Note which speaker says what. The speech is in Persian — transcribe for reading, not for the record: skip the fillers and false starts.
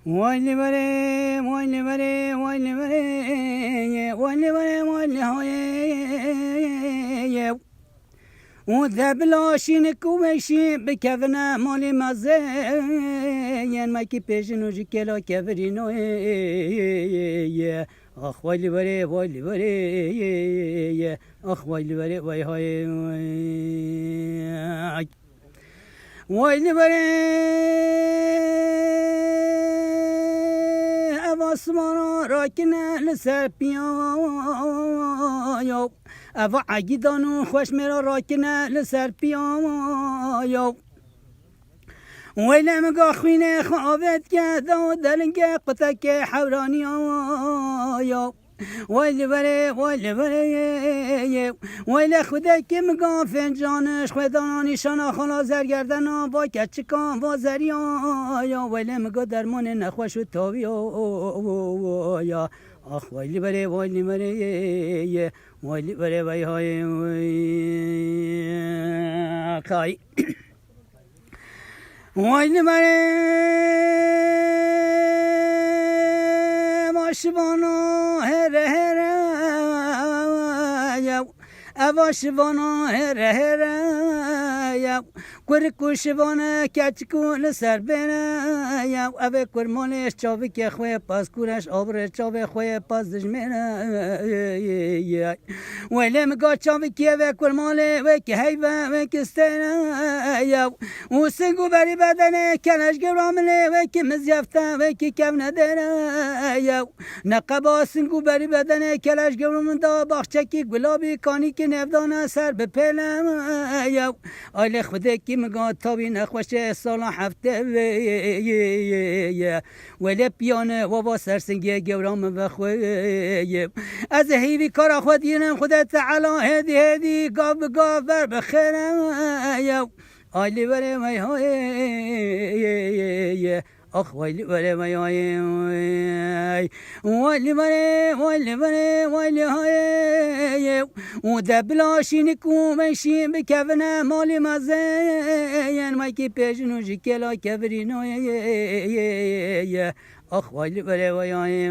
Speaker 1: وایلی بره وایلی بره وایلی بره وایلی بره وایلی های و دبلاشین کوشی بکونا مالی مزه ین مکی پیشنو جی کلا کورینو آخ وایلی بره وایلی بره آخ وایلی بره وای های وایلی بره اسمانا راکنه لسر پیایا او عگیدانو خوش میرا راکنه لسر پیایا ویلم گا خوینه خوابت که دو دلنگه قطک حورانی آیا ویلی بره ویلی بره ویلی خوده که مگا فنجانش خودانا نیشانا خلا زرگردنا با کچکان با زریا ویلی مگا درمان نخوش و تاوی آیا آخ ویلی بره ویلی بره ویلی بره وی های کای ویلی بره ماشبانا هره هره اواشبانا هره هره کرکوشبانا کچکون سر بره اوه کرمانش چاوی که خواه پاس کورش آبره چاوی خواه پاس دجمره ویلی مگا چاوی که اوه کرمانه و که حیوه و که ستنه و سنگو بری بدنه کنش گرامله و که مزیفته و که کم نداره نقبا سنگو بری بدنه کلش گرامن دا باخچکی گلابی کانی که نفدانه سر بپلم آیل خوده که مگا تابی نخوشه سالا هفته ولی پیانه و با سرسنگی گرام و خواه از هیوی کارا خود دینم خود تعالی هدی گاف بگاف بر بخیرم آیلی بره می های آخ ویلی بره می های ویلی بره ویلی بره ویلی های و دبلاشین کومشین بکونا مالی مزه ین مکی پیشنو جی کلا کورینو آخ ویلی بره وی های